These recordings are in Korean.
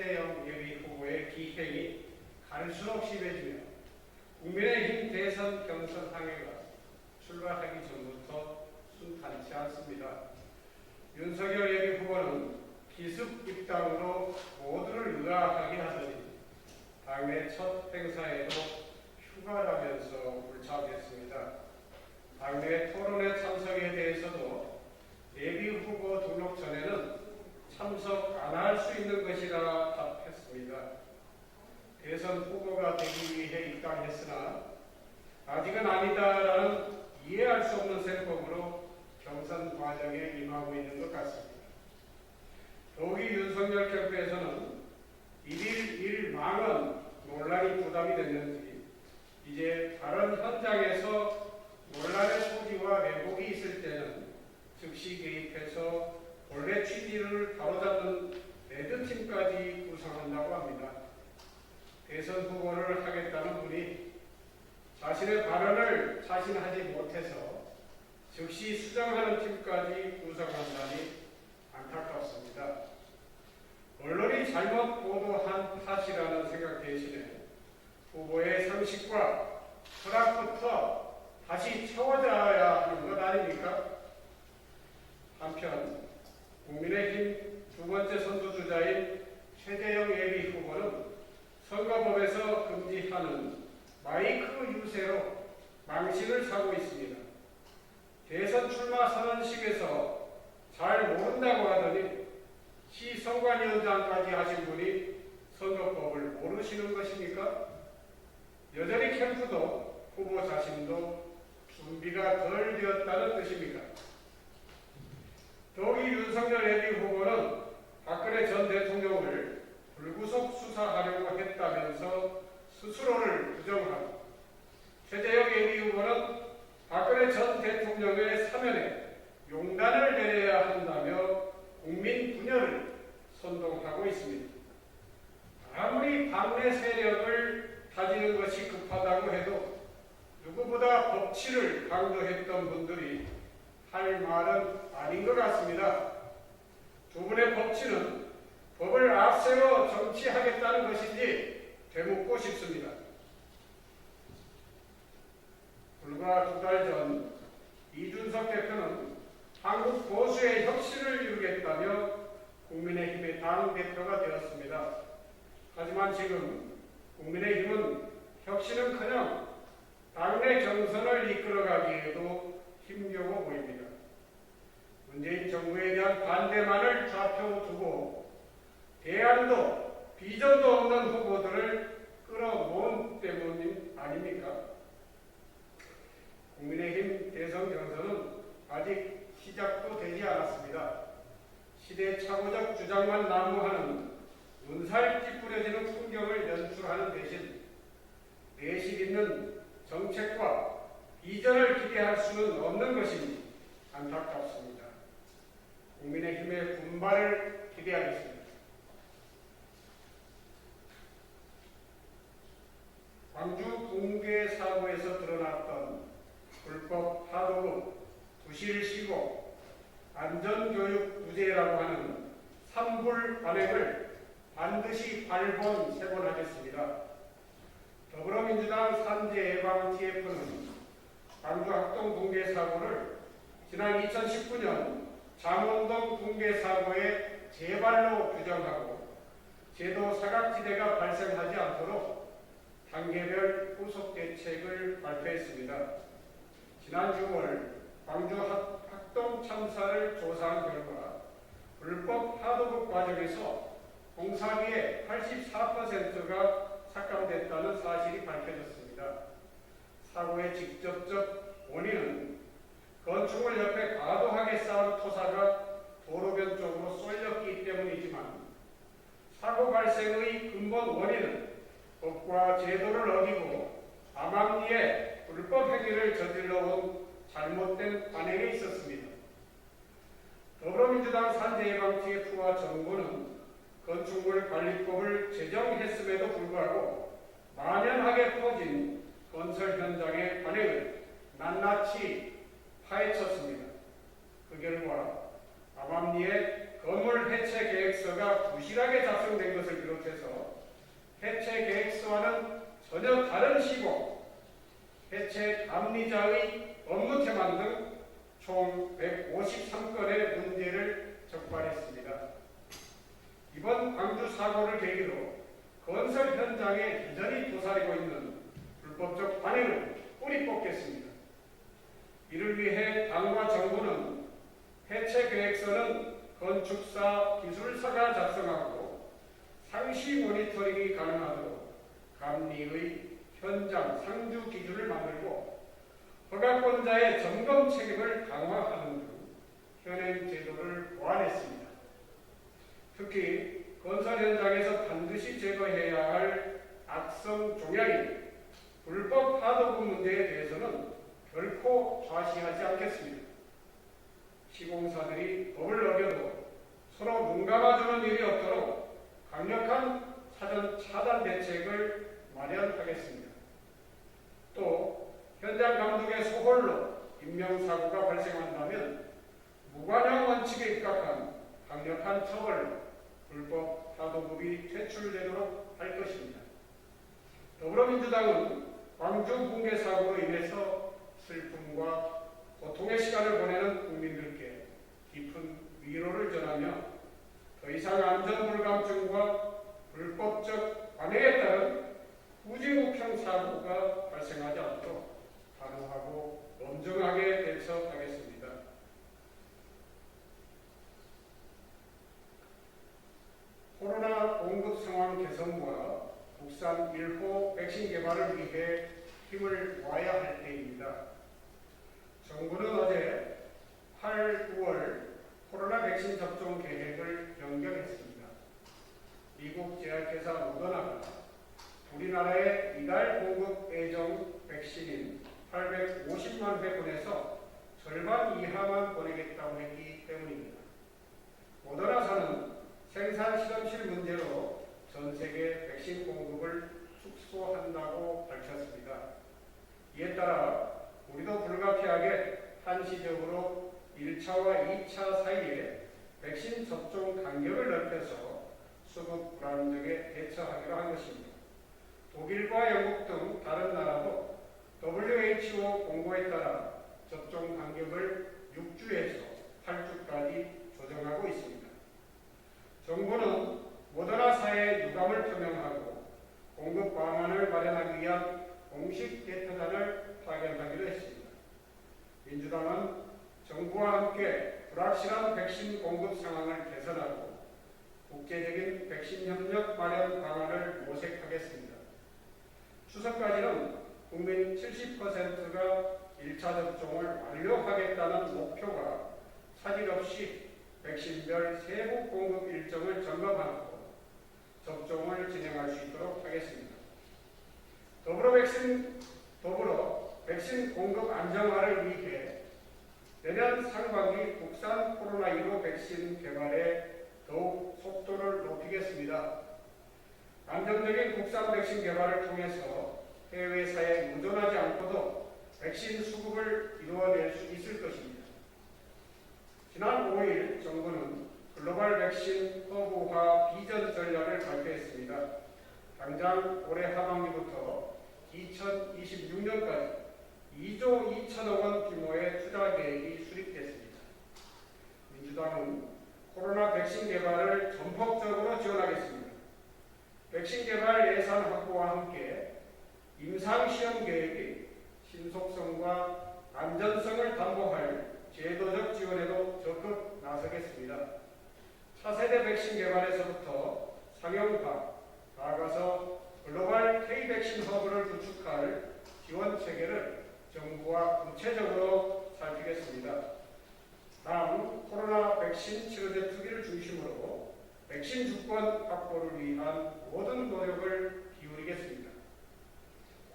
최재형 예비 후보의 기행이 갈수록 심해지며 국민의힘 대선 경선 항해가 출발하기 전부터 순탄치 않습니다. 윤석열 예비 후보는 기습 입당으로 모두를 의아하게 하더니 당내 첫 행사에도 휴가라면서 불참했습니다. 당내 토론회 참석에 대해서도 예비 후보 등록 전에는 참석 안 할 수 있는 것이라 답했습니다. 대선 후보가 되기 위해 입당했으나 아직은 아니다라는 이해할 수 없는 세법으로 경선 과정에 임하고 있는 것 같습니다. 더욱이 윤석열 캠프에서는 1일 1망은 논란이 부담이 됐는지 이제 다른 현장에서 논란의 소지와 왜곡이 있을 때는 즉시 개입해서 본래 취지를 바로잡는 레드팀까지 구성한다고 합니다. 대선 후보를 하겠다는 분이 자신의 발언을 자신하지 못해서 즉시 수정하는 팀까지 구성한다니 안타깝습니다. 언론이 잘못 보도한 탓이라는 생각 대신에 후보의 상식과 철학부터 다시 채워져야 하는 것 아닙니까? 한편 국민의힘 두 번째 선두주자인 최재형 예비 후보는 선거법에서 금지하는 마이크 유세로 망신을 사고 있습니다. 대선 출마 선언식에서 잘 모른다고 하더니 시선관위원장까지 하신 분이 선거법을 모르시는 것입니까? 여전히 캠프도 후보 자신도 준비가 덜 되었다는 뜻입니까? 더욱이 윤석열 예비 후보는 박근혜 전 대통령을 불구속 수사하려고 했다면서 스스로를 부정하고 최재형 예비 후보는 박근혜 전 대통령의 사면에 용단을 내려야 한다며 국민 분열을 선동하고 있습니다. 아무리 반대 세력을 다지는 것이 급하다고 해도 누구보다 법치를 강조했던 분들이 할 말은 아닌 것 같습니다. 두 분의 법치는 법을 앞세워 정치하겠다는 것인지 되묻고 싶습니다. 불과 2달 전 이준석 대표는 한국 보수의 혁신을 이루겠다며 국민의힘의 당대표가 되었습니다. 하지만 지금 국민의힘은 혁신은커녕 당내 경선을 이끌어가기에도 힘겨워 보입니다. 문재인 정부에 대한 반대만을 좌표 두고 대안도 비전도 없는 후보들을 끌어모은 때문 아닙니까? 국민의힘 대선 경선은 아직 시작도 되지 않았습니다. 시대착오적 주장만 난무하는 눈살 찌푸려지는 풍경을 연출하는 대신 내실 있는 정책과 비전을 기대할 수는 없는 것이니 안타깝습니다. 국민의힘의 분발을 기대하겠습니다. 광주 붕괴 사고에서 드러났던 불법 하도급, 부실시고, 안전교육 부재라고 하는 산불 관행을 반드시 발본색원하겠습니다. 더불어민주당 산재예방 TF는 광주 학동 붕괴 사고를 지난 2019년 잠원동 붕괴 사고의 재발로 규정하고 제도 사각지대가 발생하지 않도록 단계별 후속 대책을 발표했습니다. 지난 6월 광주 학동 참사를 조사한 결과 불법 하도급 과정에서 공사비의 84%가 삭감됐다는 사실이 밝혀졌습니다. 사고의 직접적 원인은 건축물 옆에 과도하게 쌓은 토사가 도로변 쪽으로 쏠렸기 때문이지만 사고 발생의 근본 원인은 법과 제도를 어기고 암암리에 불법 행위를 저질러온 잘못된 관행에 있었습니다. 더불어민주당 산재예방 TF와 정부는 건축물 관리법을 제정했음에도 불구하고 만연하게 퍼진 건설 현장의 관행을 낱낱이 파헤쳤습니다. 그 결과 암암리에 건물 해체 계획서가 부실하게 작성된 것을 비롯해 전혀 다른 시고 해체 감리자의 업무 태만 등 총 153건의 문제를 적발했습니다. 이번 광주 사고를 계기로 건설 현장에 여전히 도사리고 있는 불법적 관행을 뿌리 뽑겠습니다. 이를 위해 당과 정부는 해체 계획서는 건축사, 기술사가 작성하고 상시 모니터링이 가능하도록 감리의 현장 상주 기준을 만들고 허가권자의 점검 책임을 강화하는 등 현행 제도를 보완했습니다. 특히 건설 현장에서 반드시 제거해야 할 악성 종양인 불법 하도급 문제에 대해서는 결코 좌시하지 않겠습니다. 시공사들이 법을 어겨도 서로 눈 감아주는 일이 없도록 강력한 사전 차단 대책을 마련하겠습니다. 또 현장 감독의 소홀로 인명사고가 발생한다면 무관용 원칙에 입각한 강력한 처벌로 불법 하도급이 퇴출되도록 할 것입니다. 더불어민주당은 광주 붕괴 사고로 인해서 슬픔과 고통의 시간을 보내는 국민들께 깊은 위로를 전하며 더 이상 안전불감증과 불법적 관행에 따른 후지목형 사고가 발생하지 않도록 단호하고 엄정하게 대처하겠습니다. 코로나 공급 상황 개선과 국산 1호 백신 개발을 위해 힘을 모아야 할 때입니다. 정부는 어제 8, 9월 코로나 백신 접종 계획을 변경했습니다. 미국 제약회사 모더나가 우리나라에 이달 공급 예정 백신인 850만 회분에서 절반 이하만 보내겠다고 했기 때문입니다. 모더나사는 생산 실험실 문제로 전 세계 백신 공급을 축소한다고 밝혔습니다. 이에 따라 우리도 불가피하게 한시적으로 1차와 2차 사이에 백신 접종 간격을 넓혀서 수급 불안정에 대처하기로 한 것입니다. 독일과 영국 등 다른 나라도 WHO 공고에 따라 접종 간격을 6주에서 8주까지 조정하고 있습니다. 정부는 모더나사의 유감을 표명하고 공급 방안을 마련하기 위한 공식 대표단을 파견하기로 했습니다. 민주당은 정부와 함께 불확실한 백신 공급 상황을 개선하고 국제적인 백신 협력 마련 방안을 모색하겠습니다. 추석까지는 국민 70%가 1차 접종을 완료하겠다는 목표가 차질 없이 백신별 세부 공급 일정을 점검하고 접종을 진행할 수 있도록 하겠습니다. 더불어 백신 공급 안정화를 위해 내년 상반기 국산 코로나19 백신 개발에 더욱 속도를 높이겠습니다. 안정적인 국산 백신 개발을 통해서 해외사에 의존하지 않고도 백신 수급을 이루어낼 수 있을 것입니다. 지난 5일 정부는 글로벌 백신 허브화 비전 전략을 발표했습니다. 당장 올해 하반기부터 2026년까지 2조 2천억 원 규모의 투자 계획이 수립됐습니다. 민주당은 코로나 백신 개발을 전폭적으로 지원하겠습니다. 백신 개발 예산 확보와 함께 임상시험 계획이 신속성과 안전성을 담보할 제도적 지원에도 적극 나서겠습니다. 차세대 백신 개발에서부터 상용화, 나아가서 글로벌 K-백신 허브를 구축할 지원 체계를 정부와 구체적으로 살피겠습니다. 다음 코로나 백신 치료제 투기를 중심으로 백신 주권 확보를 위한 모든 노력을 기울이겠습니다.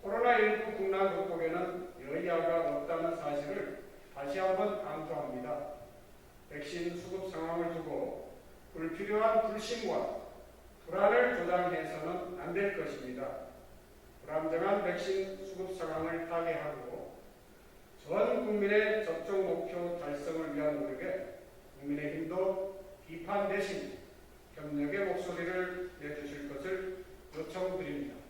코로나19 국난 극복에는 여야가 없다는 사실을 다시 한번 강조합니다. 백신 수급 상황을 두고 불필요한 불신과 불안을 조장해서는 안 될 것입니다. 불안정한 백신 수급 상황을 타개하고 전 국민의 접종 목표 달성을 위한 노력에 국민의힘도 비판 대신 협력의 목소리를 내주실 것을 요청드립니다.